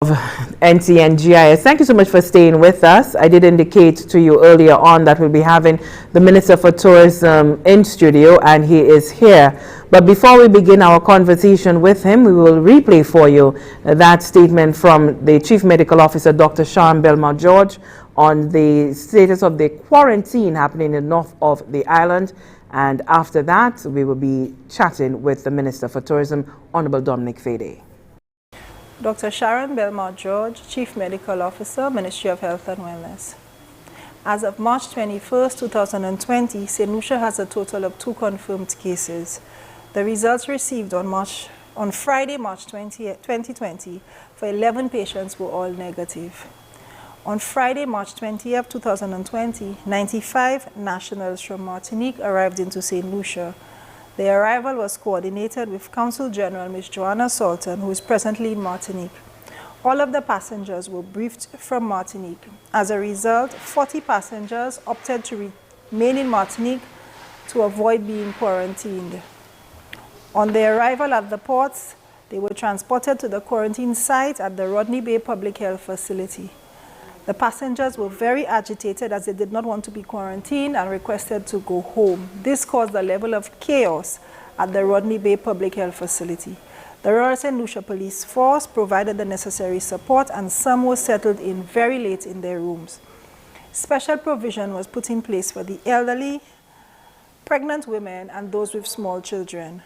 NTNGIS. Thank you so much for staying with us. I did indicate to you earlier on that we'll be having the Minister for Tourism in studio, and he is here. But before we begin our conversation with him, we will replay for you that statement from the Chief Medical Officer, Dr. Sharon Belmont-George, on the status of the quarantine happening in the north of the island. And after that, we will be chatting with the Minister for Tourism, Honorable Dominic Fedee. Dr. Sharon Belmont-George, Chief Medical Officer, Ministry of Health and Wellness. As of March 21st, 2020, St. Lucia has a total of 2 confirmed cases. The results received on Friday, March 20, 2020, for 11 patients were all negative. On Friday, March 20th, 2020, 95 nationals from Martinique arrived into St. Lucia. Their arrival was coordinated with Consul General Ms. Joanna Sultan, who is presently in Martinique. All of the passengers were briefed from Martinique. As a result, 40 passengers opted to remain in Martinique to avoid being quarantined. On their arrival at the ports, they were transported to the quarantine site at the Rodney Bay Public Health Facility. The passengers were very agitated as they did not want to be quarantined and requested to go home. This caused a level of chaos at the Rodney Bay Public Health Facility. The Royal St. Lucia Police Force provided the necessary support, and some were settled in very late in their rooms. Special provision was put in place for the elderly, pregnant women, and those with small children.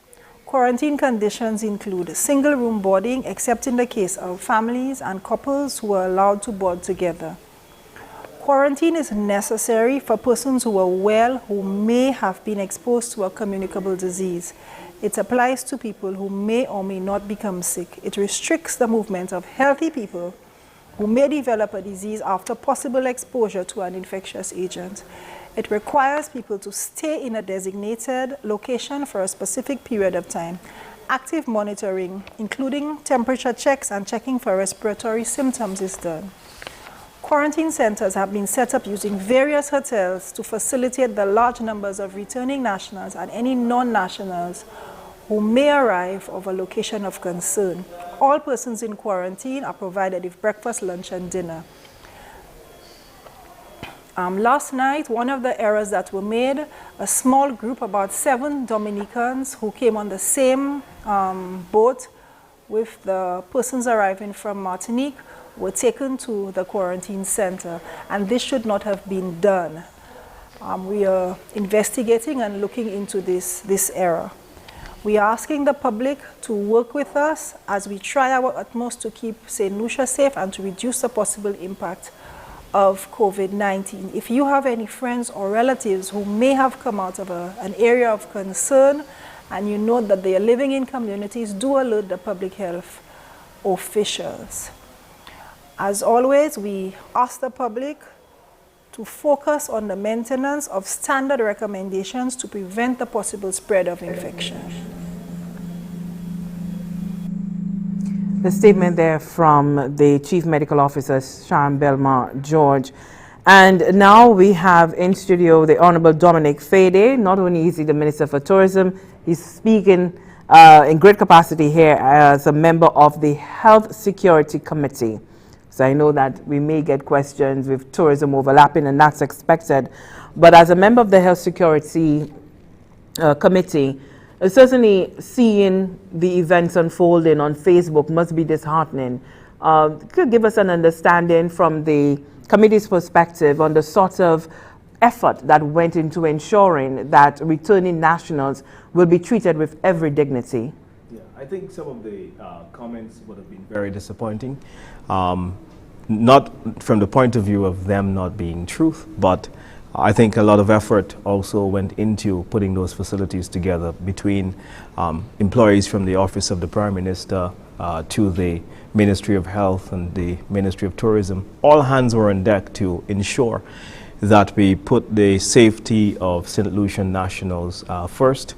Quarantine conditions include single-room boarding, except in the case of families and couples who are allowed to board together. Quarantine is necessary for persons who are well who may have been exposed to a communicable disease. It applies to people who may or may not become sick. It restricts the movement of healthy people who may develop a disease after possible exposure to an infectious agent. It requires people to stay in a designated location for a specific period of time. Active monitoring, including temperature checks and checking for respiratory symptoms, is done. Quarantine centers have been set up using various hotels to facilitate the large numbers of returning nationals and any non-nationals who may arrive of a location of concern. All persons in quarantine are provided with breakfast, lunch, and dinner. Last night, one of the errors that were made, a small group, about 7 Dominicans who came on the same boat with the persons arriving from Martinique, were taken to the quarantine center, and this should not have been done. We are investigating and looking into this error. We are asking the public to work with us as we try our utmost to keep St. Lucia safe and to reduce the possible impact of COVID-19. If you have any friends or relatives who may have come out of an area of concern and you know that they are living in communities, do alert the public health officials. As always, we ask the public to focus on the maintenance of standard recommendations to prevent the possible spread of infection. The statement there from the Chief Medical Officer, Sharon Belmont-George. And now we have in studio the Honorable Dominic Fedee. Not only is he the Minister for Tourism, he's speaking in great capacity here as a member of the Health Security Committee. So I know that we may get questions with tourism overlapping, and that's expected. But as a member of the Health Security Committee, certainly seeing the events unfolding on Facebook must be disheartening. Could give us an understanding from the committee's perspective on the sort of effort that went into ensuring that returning nationals will be treated with every dignity? Yeah, I think some of the comments would have been very disappointing. Not from the point of view of them not being truth, but I think a lot of effort also went into putting those facilities together between employees from the Office of the Prime Minister to the Ministry of Health and the Ministry of Tourism. All hands were on deck to ensure that we put the safety of St. Lucian nationals first,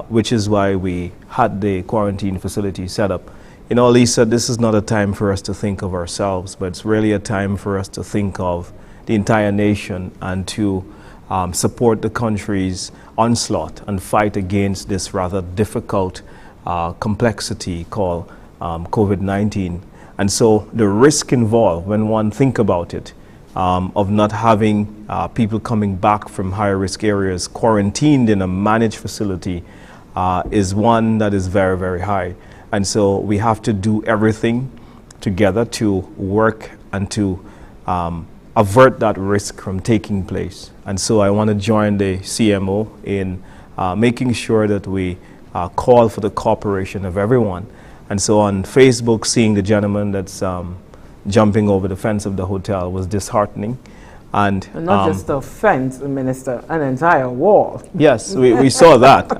which is why we had the quarantine facility set up. You know, Lisa, this is not a time for us to think of ourselves, but it's really a time for us to think of the entire nation and to support the country's onslaught and fight against this rather difficult complexity called COVID-19. And so the risk involved, when one think about it, of not having people coming back from higher risk areas quarantined in a managed facility is one that is very, very high. And so we have to do everything together to work and to avert that risk from taking place. And so I want to join the CMO in making sure that we call for the cooperation of everyone. And so on Facebook, seeing the gentleman that's jumping over the fence of the hotel was disheartening. And not just a fence, Minister, an entire wall. Yes, we saw that.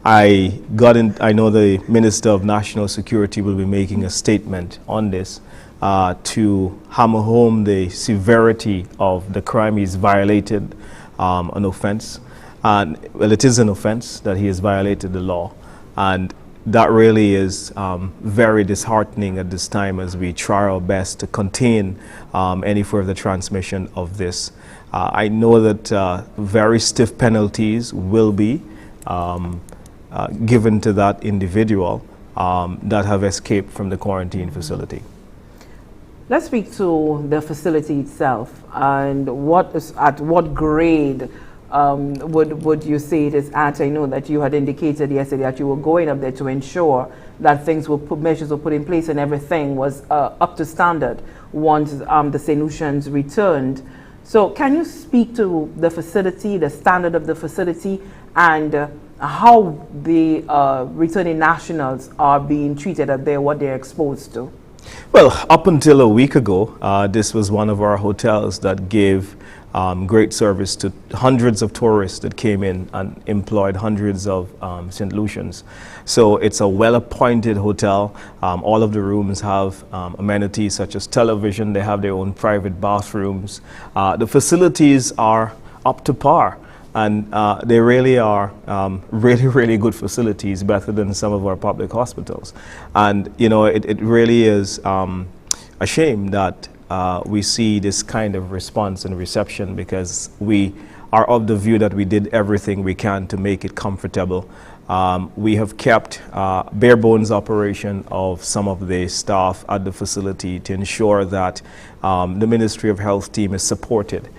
I know the Minister of National Security will be making a statement on this to hammer home the severity of the crime. He's violated an offense. And, well, it is an offense that he has violated the law. And that really is very disheartening at this time as we try our best to contain any further transmission of this. I know that very stiff penalties will be given to that individual that have escaped from the quarantine facility. Let's speak to the facility itself and at what grade would you say it is at? I know that you had indicated yesterday that you were going up there to ensure that measures were put in place and everything was up to standard once the St. Lucians returned. So can you speak to the facility, the standard of the facility, and how the returning nationals are being treated at there, what they're exposed to? Well, up until a week ago, this was one of our hotels that gave great service to hundreds of tourists that came in and employed hundreds of St. Lucians. So it's a well-appointed hotel. All of the rooms have amenities such as television. They have their own private bathrooms. The facilities are up to par. And they really are really good facilities, better than some of our public hospitals. And, you know, it really is a shame that we see this kind of response and reception, because we are of the view that we did everything we can to make it comfortable. We have kept bare bones operation of some of the staff at the facility to ensure that the Ministry of Health team is supported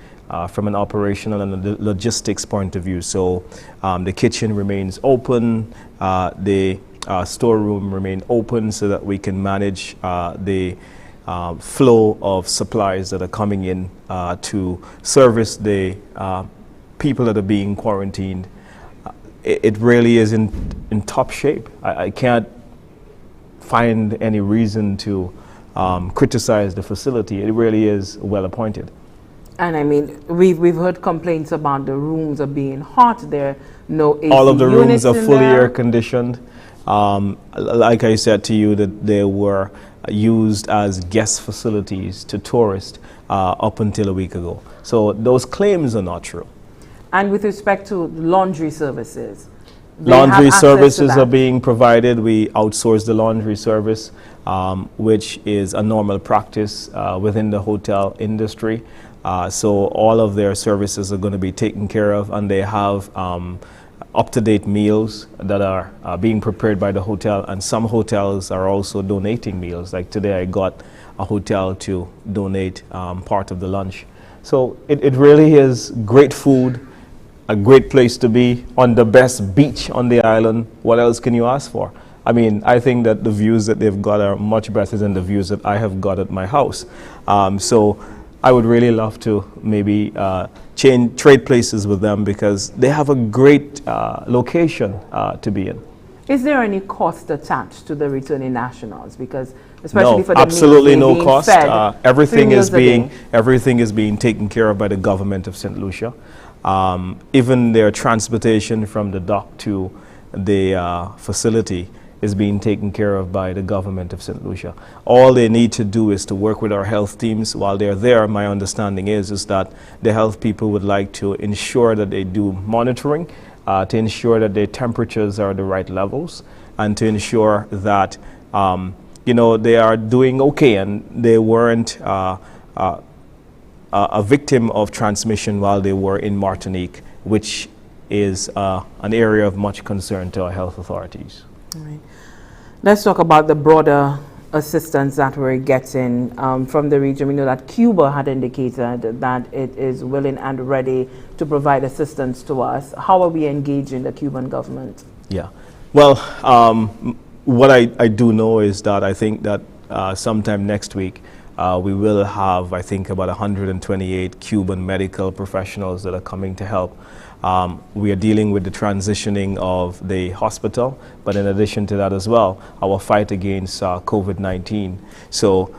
from an operational and a logistics point of view. So the kitchen remains open, the storeroom remain open so that we can manage the flow of supplies that are coming in to service the people that are being quarantined. It really is in top shape. I can't find any reason to criticize the facility. It really is well appointed. And I mean, we've heard complaints about the rooms are being hot. There no AC all of the rooms are fully air conditioned. Like I said to you, that they were used as guest facilities to tourists up until a week ago. So those claims are not true. And with respect to laundry services, laundry services are being provided. We outsource the laundry service, which is a normal practice within the hotel industry. So all of their services are going to be taken care of, and they have up-to-date meals that are being prepared by the hotel, and some hotels are also donating meals. Like today I got a hotel to donate part of the lunch. So it really is great food, a great place to be, on the best beach on the island. What else can you ask for? I mean, I think that the views that they've got are much better than the views that I have got at my house. So I would really love to maybe trade places with them, because they have a great location to be in. Is there any cost attached to the returning nationals? Because especially for the absolutely meals no cost. Everything is being taken care of by the government of St. Lucia. Even their transportation from the dock to the facility is being taken care of by the government of St. Lucia. All they need to do is to work with our health teams while they're there. My understanding is that the health people would like to ensure that they do monitoring, to ensure that their temperatures are the right levels, and to ensure that they are doing okay and they weren't a victim of transmission while they were in Martinique, which is an area of much concern to our health authorities. All right. Let's talk about the broader assistance that we're getting from the region? We know that Cuba had indicated that it is willing and ready to provide assistance to us. How are we engaging the Cuban government? Yeah. Well, what I do know is that I think that sometime next week we will have, I think, about 128 Cuban medical professionals that are coming to help. We are dealing with the transitioning of the hospital, but in addition to that as well, our fight against COVID-19. So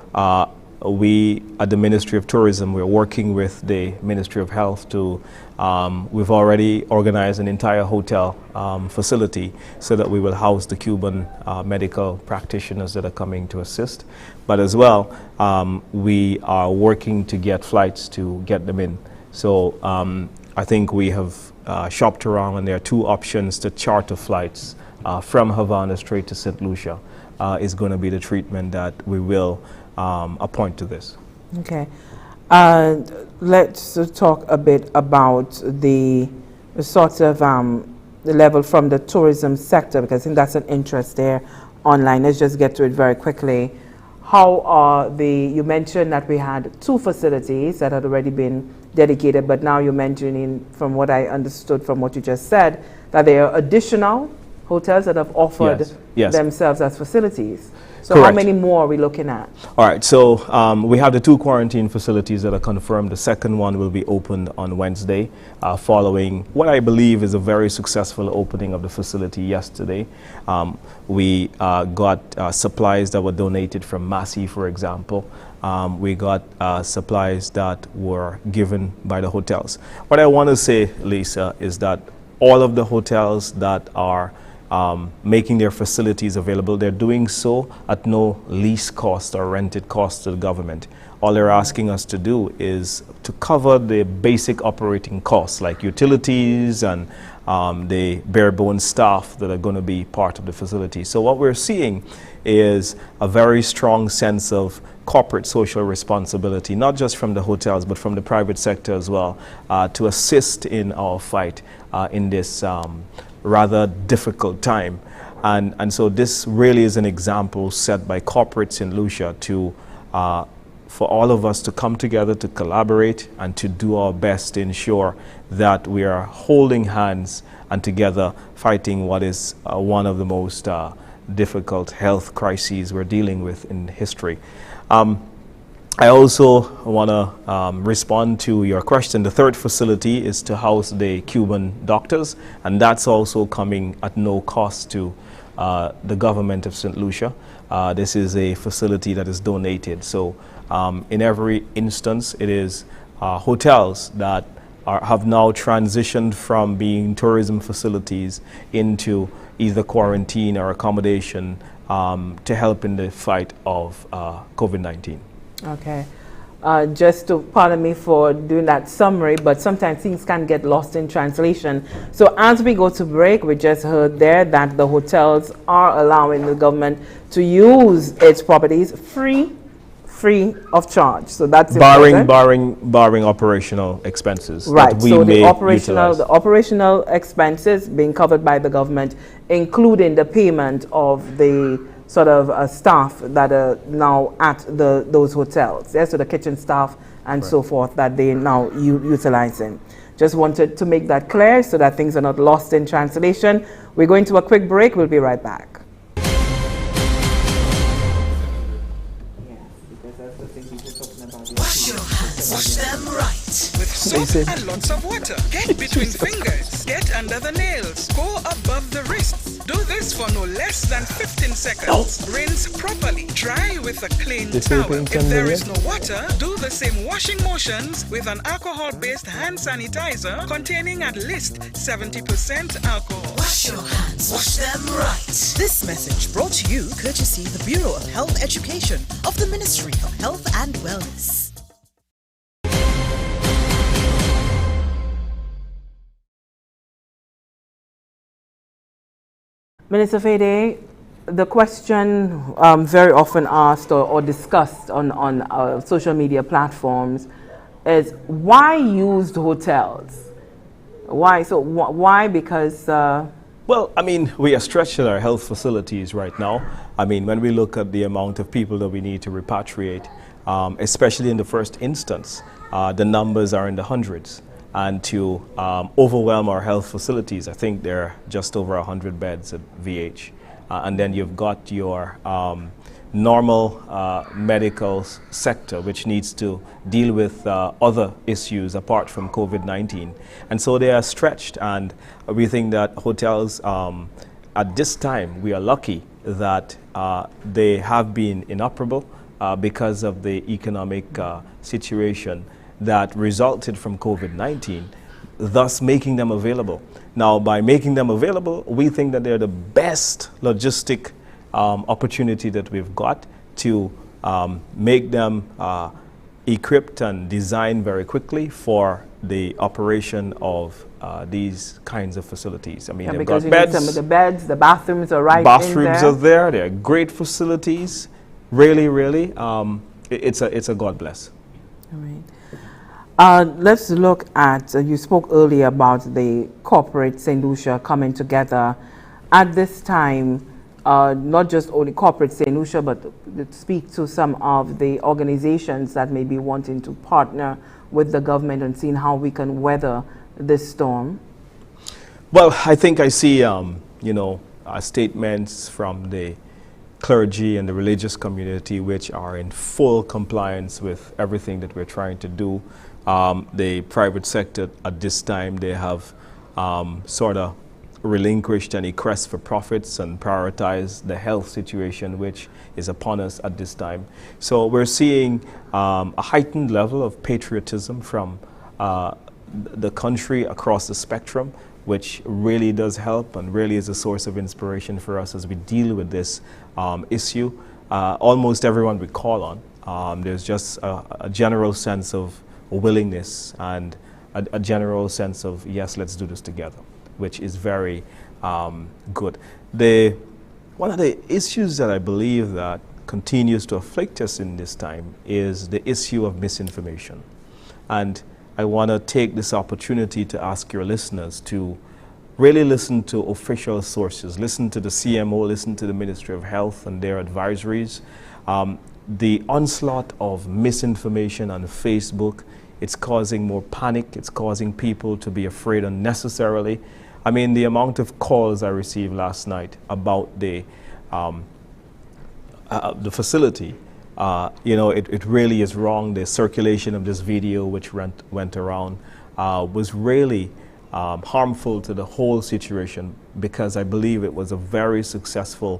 we at the Ministry of Tourism, we're working with the Ministry of Health to, we've already organized an entire hotel facility so that we will house the Cuban medical practitioners that are coming to assist. But as well, we are working to get flights to get them in. So I think we have shopped around, and there are two options to charter flights from Havana straight to St. Lucia is going to be the treatment that we will appoint to this. Okay. Let's talk a bit about the sort of the level from the tourism sector, because I think that's an interest there online. Let's just get to it very quickly. How are you mentioned that we had 2 facilities that had already been dedicated, but now you're mentioning, from what I understood from what you just said, that there are additional hotels that have offered themselves as facilities. So Correct. how many more are we looking at? All right, so we have the 2 quarantine facilities that are confirmed. The second one will be opened on Wednesday, following what I believe is a very successful opening of the facility yesterday. We got supplies that were donated from Massey, for example. We got supplies that were given by the hotels. What I want to say, Lisa, is that all of the hotels that are making their facilities available, they're doing so at no lease cost or rented cost to the government. All they're asking us to do is to cover the basic operating costs like utilities and the bare bones staff that are going to be part of the facility. So what we're seeing is a very strong sense of corporate social responsibility, not just from the hotels, but from the private sector as well, to assist in our fight in this rather difficult time. And so this really is an example set by corporates in Lucia to for all of us to come together, to collaborate, and to do our best to ensure that we are holding hands and together fighting what is one of the most difficult health crises we're dealing with in history. I also want to respond to your question. The third facility is to house the Cuban doctors, and that's also coming at no cost to the government of St. Lucia. This is a facility that is donated. So in every instance, it is hotels that have now transitioned from being tourism facilities into either quarantine or accommodation to help in the fight of COVID-19. Okay. Just to, pardon me for doing that summary, but sometimes things can get lost in translation. So as we go to break, we just heard there that the hotels are allowing the government to use its properties free of charge. So that's barring operational expenses. Right. That we so may the operational expenses being covered by the government, including the payment of the sort of staff that are now at those hotels. Yeah? So the kitchen staff and so forth that they now utilizing. Just wanted to make that clear so that things are not lost in translation. We're going to a quick break. We'll be right back. Wash your hands, wash them right. With soap and lots of water. Get between fingers, get under the nails, go above the wrists. Do this for no less than 15 seconds. Rinse properly. Dry with a clean towel. If there is no water, do the same washing motions with an alcohol-based hand sanitizer containing at least 70% alcohol. Wash your hands, wash them right. This message brought to you courtesy the Bureau of Health Education of the Ministry of Health and Wellness. Minister Fedee, the question very often asked or discussed on social media platforms is why used hotels? Why? So why? Because Well, I mean, we are stretched at our health facilities right now. I mean, when we look at the amount of people that we need to repatriate, especially in the first instance, the numbers are in the hundreds. And to overwhelm our health facilities, I think there are just over 100 beds at VH. And then you've got your normal medical sector, which needs to deal with other issues apart from COVID-19. And so they are stretched, and we think that hotels, at this time, we are lucky that they have been inoperable because of the economic situation that resulted from COVID-19, thus making them available. Now, by making them available, we think that they're the best logistic opportunity that we've got to make them equipped and designed very quickly for the operation of these kinds of facilities. I mean, they've got beds. Some of the beds, the bathrooms are right bathrooms in there. are there. They're great facilities. Really, really, it's a God bless. All right. Let's look at, you spoke earlier about the corporate St. Lucia coming together at this time, not just only corporate St. Lucia, but speak to some of the organizations that may be wanting to partner with the government and seeing how we can weather this storm. Well, I think I see, statements from the clergy and the religious community which are in full compliance with everything that we're trying to do. The private sector at this time, they have sort of relinquished any quest for profits and prioritized the health situation which is upon us at this time. So we're seeing a heightened level of patriotism from the country across the spectrum, which really does help and really is a source of inspiration for us as we deal with this issue. Almost everyone we call on, there's just a general sense of willingness and a general sense of, yes, let's do this together, which is very good. One of the issues that I believe that continues to afflict us in this time is the issue of misinformation. And I want to take this opportunity to ask your listeners to really listen to official sources, listen to the CMO, listen to the Ministry of Health and their advisories. The onslaught of misinformation on Facebook, it's causing more panic, it's causing people to be afraid unnecessarily. I mean, the amount of calls I received last night about the facility, it really is wrong. The circulation of this video which went around was really harmful to the whole situation, because I believe it was a very successful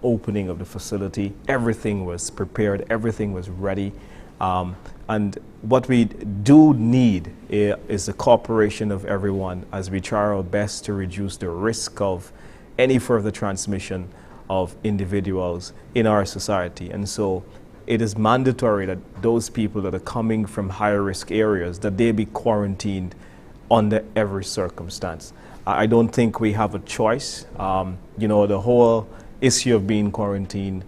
opening of the facility. Everything was prepared, everything was ready. And what we do need is the cooperation of everyone as we try our best to reduce the risk of any further transmission of individuals in our society. And so it is mandatory that those people that are coming from higher risk areas, that they be quarantined under every circumstance. I don't think we have a choice. The whole issue of being quarantined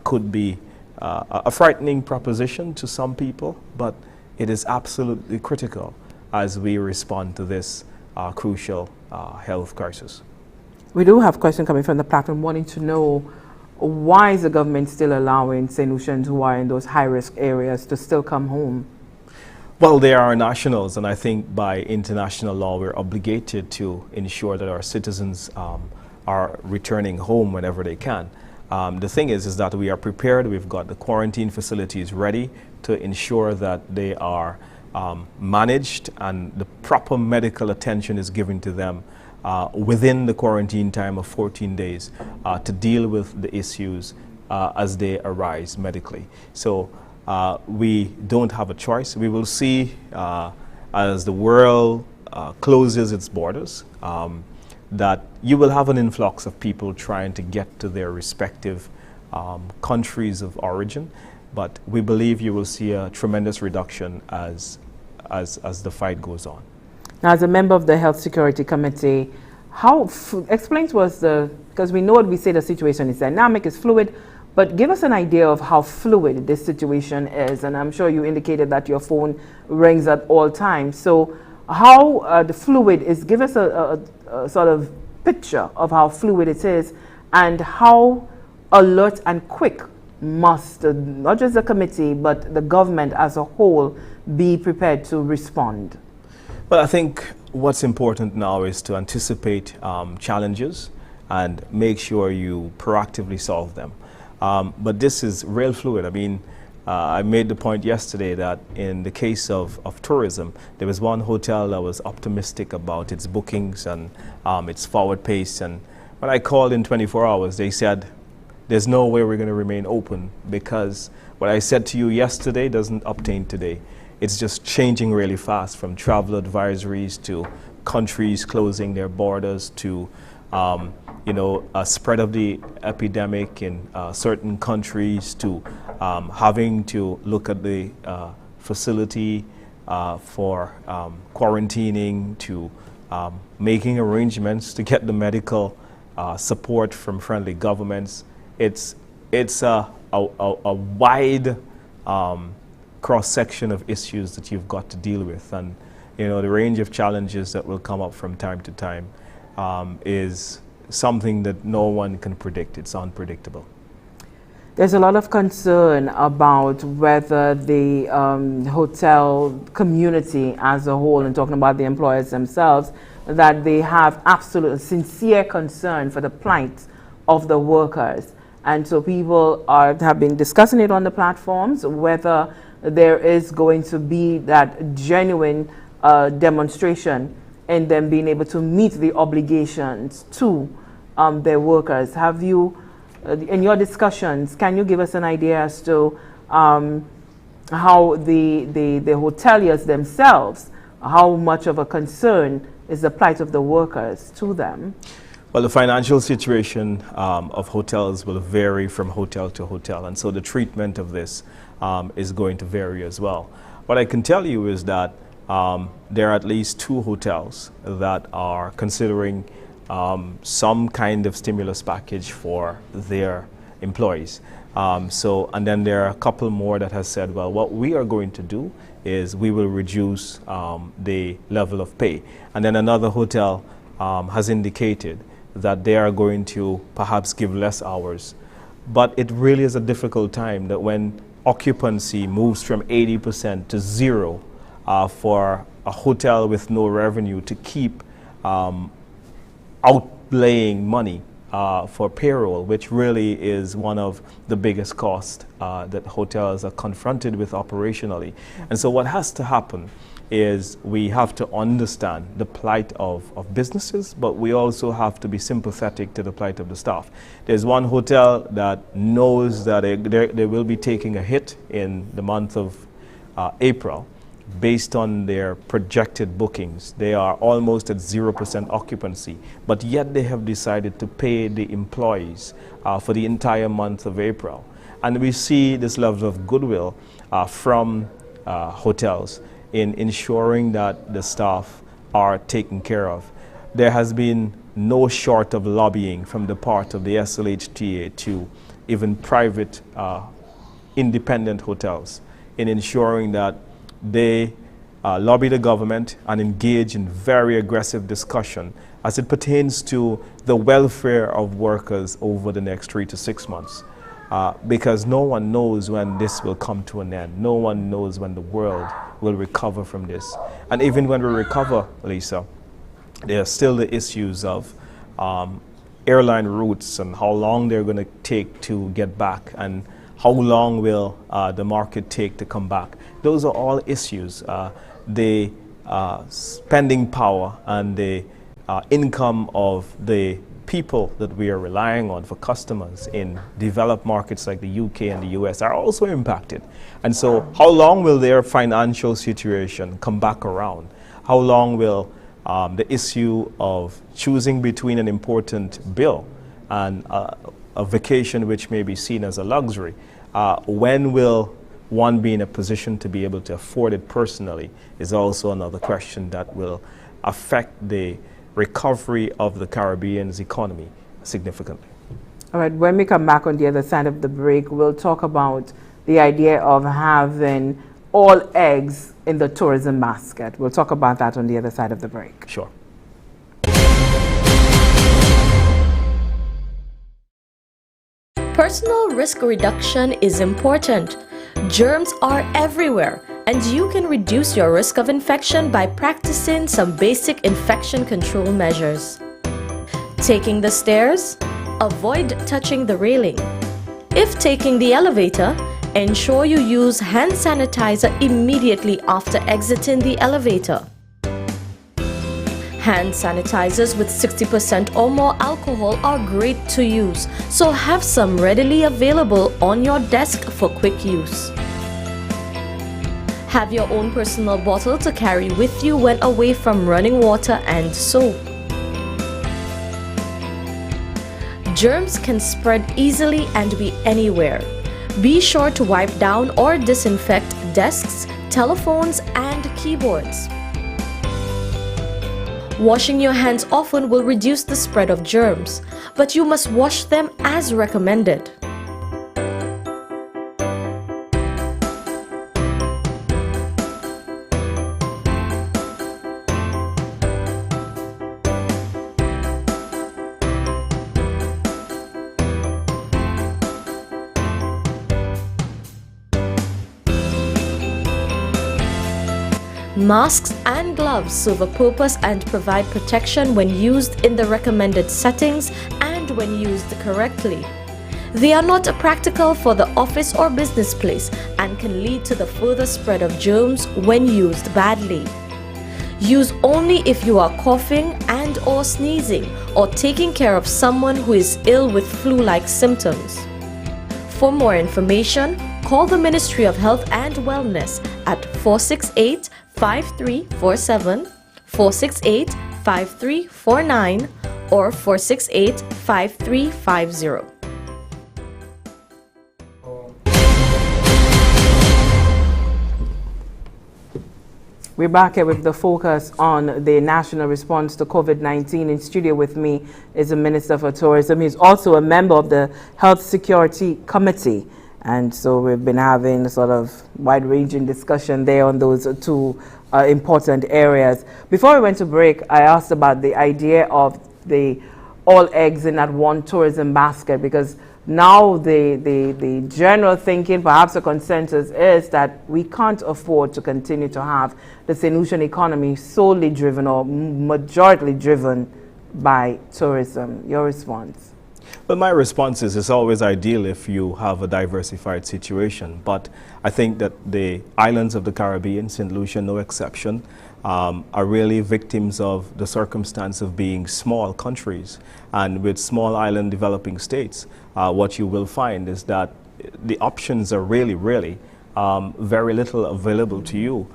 could be a frightening proposition to some people, but it is absolutely critical as we respond to this crucial health crisis. We do have a question coming from the platform wanting to know, why is the government still allowing St. Lucians who are in those high-risk areas to still come home? Well, they are nationals, and I think by international law we're obligated to ensure that our citizens are returning home whenever they can. The thing is that we are prepared. We've got the quarantine facilities ready to ensure that they are managed and the proper medical attention is given to them within the quarantine time of 14 days to deal with the issues as they arise medically. So we don't have a choice. We will see as the world closes its borders that you will have an influx of people trying to get to their respective countries of origin, but we believe you will see a tremendous reduction as the fight goes on. Now, as a member of the Health Security Committee, explain to us because we know what we say, the situation is dynamic, it's fluid, but give us an idea of how fluid this situation is. And I'm sure you indicated that your phone rings at all times. So how the fluid is, give us a sort of picture of how fluid it is and how alert and quick must not just the committee but the government as a whole be prepared to respond? Well, I think what's important now is to anticipate challenges and make sure you proactively solve them. But this is real fluid. I mean, I made the point yesterday that in the case of tourism, there was one hotel that was optimistic about its bookings and its forward pace. And when I called in 24 hours, they said, there's no way we're going to remain open because what I said to you yesterday doesn't obtain today. It's just changing really fast from travel advisories to countries closing their borders to a spread of the epidemic in certain countries to having to look at the facility for quarantining to making arrangements to get the medical support from friendly governments. It's a wide cross-section of issues that you've got to deal with, and the range of challenges that will come up from time to time is something that no one can predict. It's unpredictable. There's a lot of concern about whether the hotel community as a whole, and talking about the employers themselves, that they have absolute sincere concern for the plight of the workers. And so people have been discussing it on the platforms, whether there is going to be that genuine demonstration in them being able to meet the obligations to their workers. Have you, in your discussions, can you give us an idea as to how the hoteliers themselves, how much of a concern is the plight of the workers to them? Well, the financial situation of hotels will vary from hotel to hotel, and so the treatment of this is going to vary as well. What I can tell you is that there are at least 2 hotels that are considering some kind of stimulus package for their employees. And then there are a couple more that has said, well, what we are going to do is we will reduce the level of pay. And then another hotel has indicated that they are going to perhaps give less hours. But it really is a difficult time that when occupancy moves from 80% to 0 for a hotel with no revenue to keep outlaying money for payroll, which really is one of the biggest costs that hotels are confronted with operationally. And so what has to happen is we have to understand the plight of businesses, but we also have to be sympathetic to the plight of the staff. There's one hotel that knows that they will be taking a hit in the month of April based on their projected bookings. They are almost at 0% occupancy, but yet they have decided to pay the employees for the entire month of April. And we see this level of goodwill from hotels in ensuring that the staff are taken care of. There has been no short of lobbying from the part of the SLHTA to even private independent hotels in ensuring that they lobby the government and engage in very aggressive discussion as it pertains to the welfare of workers over the next 3 to 6 months. Because no one knows when this will come to an end. No one knows when the world will recover from this. And even when we recover, Lisa, there are still the issues of airline routes and how long they're going to take to get back and how long will the market take to come back. Those are all issues. The spending power and the income of the people that we are relying on for customers in developed markets like the UK and the US are also impacted. And so how long will their financial situation come back around? How long will the issue of choosing between an important bill and a vacation which may be seen as a luxury, when will one be in a position to be able to afford it personally is also another question that will affect the recovery of the Caribbean's economy significantly. All right, when we come back on the other side of the break, we'll talk about the idea of having all eggs in the tourism basket. We'll talk about that on the other side of the break. Sure. Personal risk reduction is important. Germs are everywhere, and you can reduce your risk of infection by practicing some basic infection control measures. Taking the stairs, avoid touching the railing. If taking the elevator, ensure you use hand sanitizer immediately after exiting the elevator. Hand sanitizers with 60% or more alcohol are great to use, so have some readily available on your desk for quick use. Have your own personal bottle to carry with you when away from running water and soap. Germs can spread easily and be anywhere. Be sure to wipe down or disinfect desks, telephones, and keyboards. Washing your hands often will reduce the spread of germs, but you must wash them as recommended. Masks and gloves serve a purpose and provide protection when used in the recommended settings and when used correctly. They are not practical for the office or business place and can lead to the further spread of germs when used badly. Use only if you are coughing and or sneezing or taking care of someone who is ill with flu-like symptoms. For more information, call the Ministry of Health and Wellness at 468-5347, 468-5349, or 468-5350. We're back here with the focus on the national response to COVID-19. In studio with me is the Minister for Tourism. He's also a member of the Health Security Committee. And so we've been having a sort of wide-ranging discussion there on those two important areas. Before we went to break, I asked about the idea of the all eggs in that one tourism basket, because now the general thinking, perhaps a consensus, is that we can't afford to continue to have the St. Lucian economy solely driven or majority driven by tourism. Your response? Well, my response is it's always ideal if you have a diversified situation, but I think that the islands of the Caribbean, St. Lucia no exception, are really victims of the circumstance of being small countries. And with small island developing states, what you will find is that the options are really, very little available to you.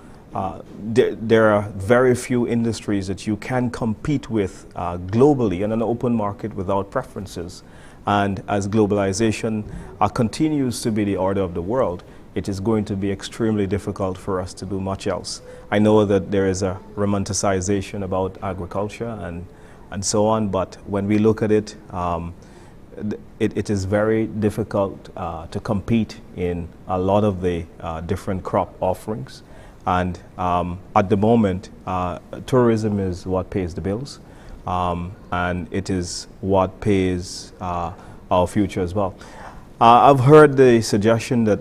There are very few industries that you can compete with globally in an open market without preferences. And as globalization continues to be the order of the world, it is going to be extremely difficult for us to do much else. I know that there is a romanticization about agriculture and so on, but when we look at it, it is very difficult to compete in a lot of the different crop offerings. And at the moment, tourism is what pays the bills, and it is what pays our future as well. I've heard the suggestion that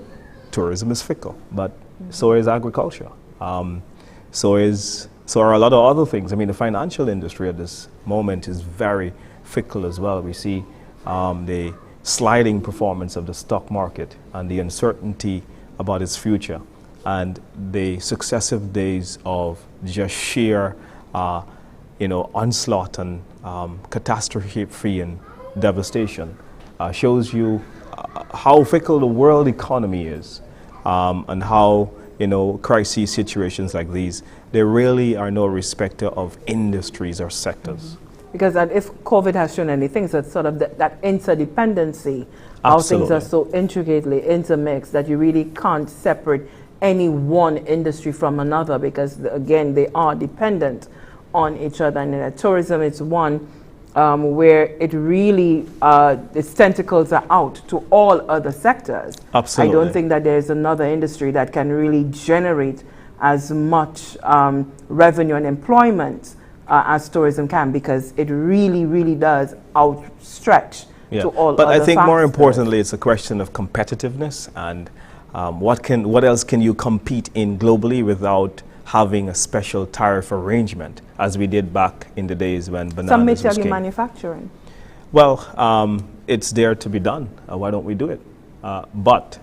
tourism is fickle, but so is agriculture. So are a lot of other things. I mean, the financial industry at this moment is very fickle as well. We see the sliding performance of the stock market and the uncertainty about its future, and the successive days of just sheer, onslaught and catastrophe and devastation shows you how fickle the world economy is, and how, crisis situations like these, they really are no respecter of industries or sectors. Because if COVID has shown anything, it's sort of that interdependency, how things are so intricately intermixed that you really can't separate any one industry from another, because again, they are dependent on each other. And tourism is one where it really, its tentacles are out to all other sectors. Absolutely. I don't think that there's another industry that can really generate as much revenue and employment as tourism can, because it really, really does outstretch to all but other I think more factors. importantly, it's a question of competitiveness and what else can you compete in globally without having a special tariff arrangement, as we did back in the days when bananas Some may was tell you king. manufacturing. Well, it's there to be done. Why don't we do it? But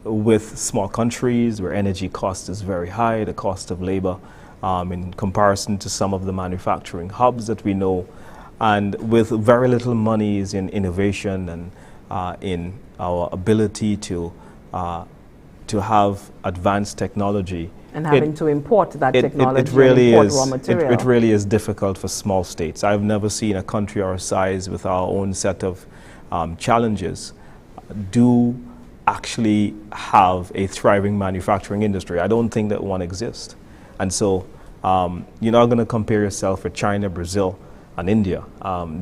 with small countries where energy cost is very high, the cost of labor in comparison to some of the manufacturing hubs that we know, and with very little monies in innovation and in our ability to have advanced technology. And having to import that technology it really and import is, raw material. It really is difficult for small states. I've never seen a country our size with our own set of challenges do actually have a thriving manufacturing industry. I don't think that one exists. And so you're not going to compare yourself with China, Brazil, and India.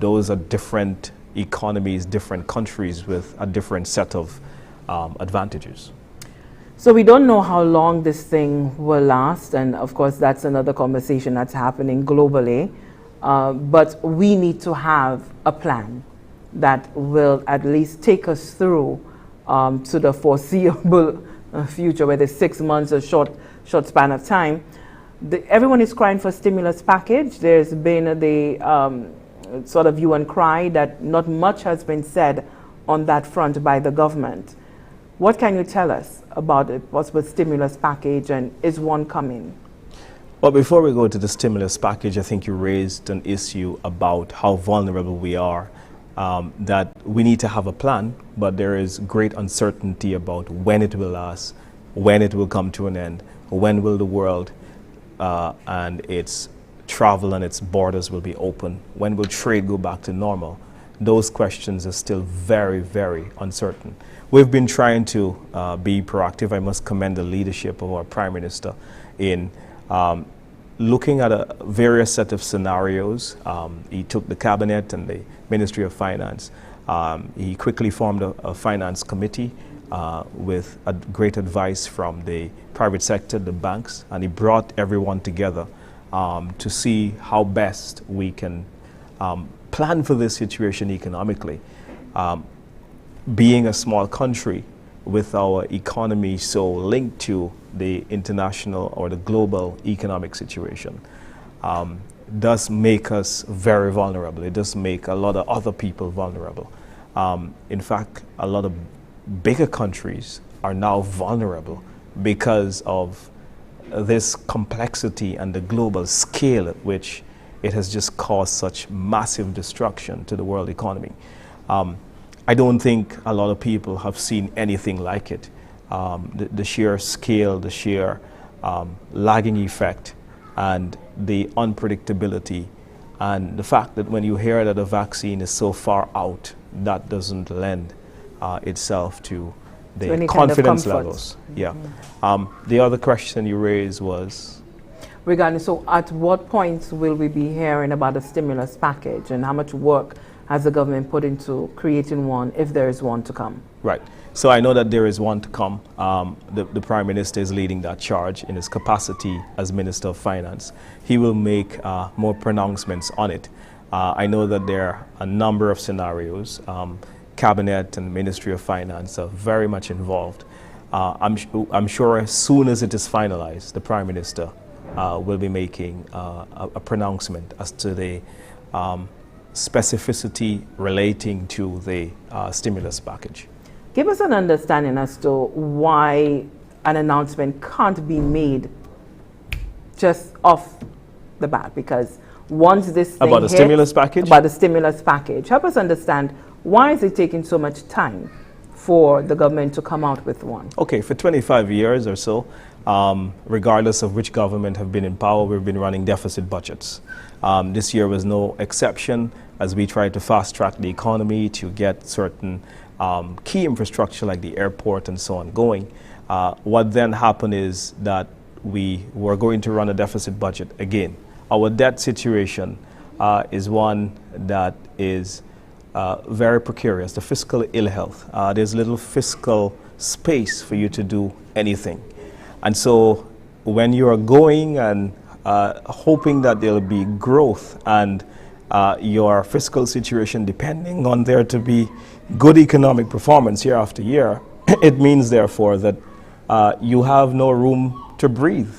Those are different economies, different countries with a different set of advantages. So we don't know how long this thing will last, and of course that's another conversation that's happening globally. But we need to have a plan that will at least take us through to the foreseeable future, whether it's 6 months or short span of time. Everyone is crying for stimulus package. There's been the sort of hue and cry that not much has been said on that front by the government. What can you tell us about a possible stimulus package, and is one coming? Well, before we go to the stimulus package, I think you raised an issue about how vulnerable we are, that we need to have a plan, but there is great uncertainty about when it will last, when it will come to an end, when will the world and its travel and its borders will be open, when will trade go back to normal. Those questions are still very, very uncertain. We've been trying to be proactive. I must commend the leadership of our Prime Minister in looking at a various set of scenarios. He took the Cabinet and the Ministry of Finance. He quickly formed a finance committee with great advice from the private sector, the banks, and he brought everyone together to see how best we can plan for this situation economically. Being a small country with our economy so linked to the international or the global economic situation does make us very vulnerable. It does make a lot of other people vulnerable. In fact, a lot of bigger countries are now vulnerable because of this complexity and the global scale at which it has just caused such massive destruction to the world economy. I don't think a lot of people have seen anything like it. The sheer scale, the sheer lagging effect, and the unpredictability, and the fact that when you hear that a vaccine is so far out, that doesn't lend itself to the confidence levels. Yeah. The other question you raised was? Regarding, so at what point will we be hearing about a stimulus package, and how much work has the government put into creating one, if there is one to come? Right. So I know that there is one to come. The Prime Minister is leading that charge in his capacity as Minister of Finance. He will make more pronouncements on it. I know that there are a number of scenarios. Cabinet and Ministry of Finance are very much involved. I'm sure as soon as it is finalized, the Prime Minister will be making a pronouncement as to the specificity relating to the stimulus package. Give us an understanding as to why an announcement can't be made just off the bat, because once this thing about the stimulus package? About the stimulus package. Help us understand, why is it taking so much time for the government to come out with one? Okay, for 25 years or so, regardless of which government have been in power, we've been running deficit budgets. This year was no exception, as we tried to fast track the economy to get certain key infrastructure like the airport and so on going. What then happened is that we were going to run a deficit budget again. Our debt situation is one that is very precarious, the fiscal ill health. There's little fiscal space for you to do anything. And so when you are going and hoping that there'll be growth and your fiscal situation, depending on there to be good economic performance year after year, it means therefore that you have no room to breathe.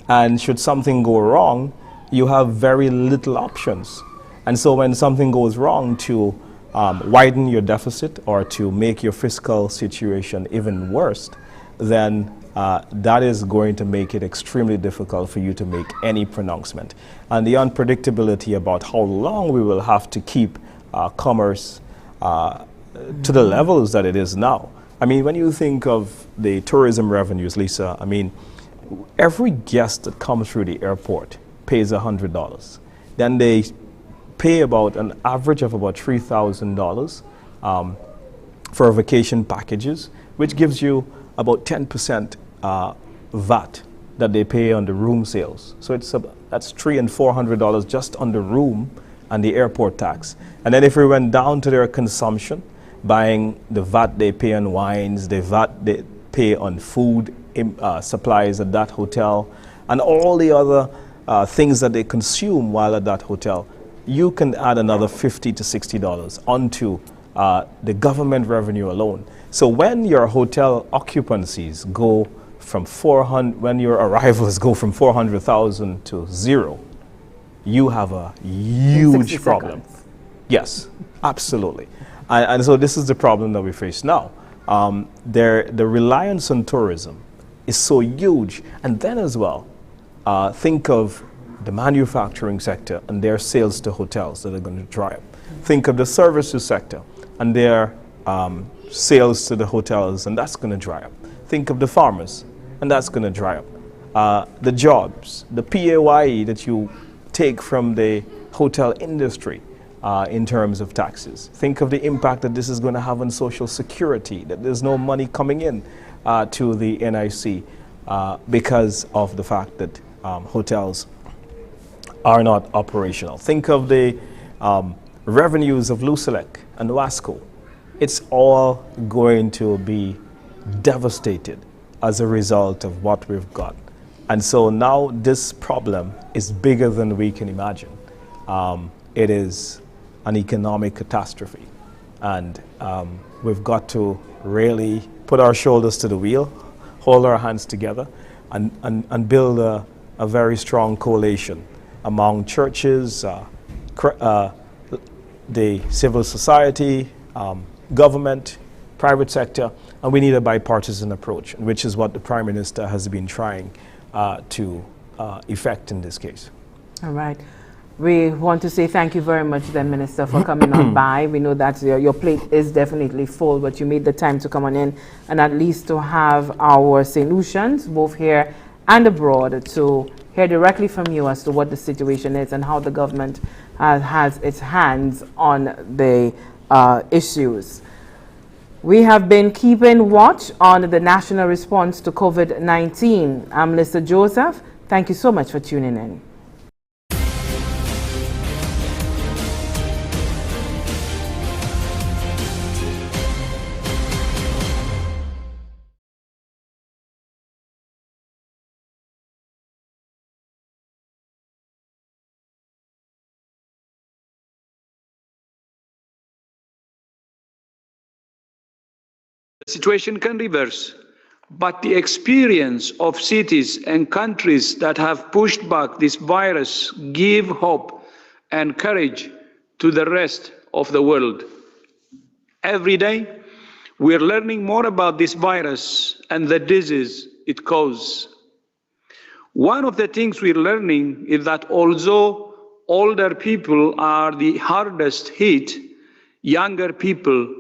And should something go wrong, you have very little options. And so when something goes wrong, to widen your deficit or to make your fiscal situation even worse, then that is going to make it extremely difficult for you to make any pronouncement. And the unpredictability about how long we will have to keep commerce to the levels that it is now. I mean, when you think of the tourism revenues, Lisa, I mean, every guest that comes through the airport pays $100. Then they pay about an average of about $3,000 for vacation packages, which gives you about 10% VAT that they pay on the room sales. So that's $300 and $400 just on the room and the airport tax. And then if we went down to their consumption, buying the VAT they pay on wines, the VAT they pay on food supplies at that hotel, and all the other things that they consume while at that hotel, you can add another $50 to $60 onto the government revenue alone. So when your hotel occupancies go from 400, when your arrivals go from 400,000 to 0, you have a huge problem. Yes, absolutely. And so this is the problem that we face now. The reliance on tourism is so huge. And then as well, think of the manufacturing sector and their sales to hotels that are going to dry up. Think of the services sector and their sales to the hotels, and that's going to dry up. Think of the farmers, and that's going to dry up. The jobs, the PAYE that you take from the hotel industry in terms of taxes. Think of the impact that this is going to have on Social Security, that there's no money coming in to the NIC because of the fact that hotels are not operational. Think of the revenues of Lucia and Wasco. It's all going to be devastated as a result of what we've got. And so now this problem is bigger than we can imagine. It is an economic catastrophe. And we've got to really put our shoulders to the wheel, hold our hands together, and build a very strong coalition among churches, the civil society, government, private sector, and we need a bipartisan approach, which is what the Prime Minister has been trying to effect in this case. All right. We want to say thank you very much then, Minister, for coming on by. We know that your plate is definitely full, but you made the time to come on in and at least to have our St. Lucians, both here and abroad, to hear directly from you as to what the situation is and how the government has its hands on the issues. We have been keeping watch on the national response to COVID-19. I'm Lisa Joseph. Thank you so much for tuning in. The situation can reverse, but the experience of cities and countries that have pushed back this virus give hope and courage to the rest of the world. Every day, we are learning more about this virus and the disease it causes. One of the things we're learning is that although older people are the hardest hit, younger people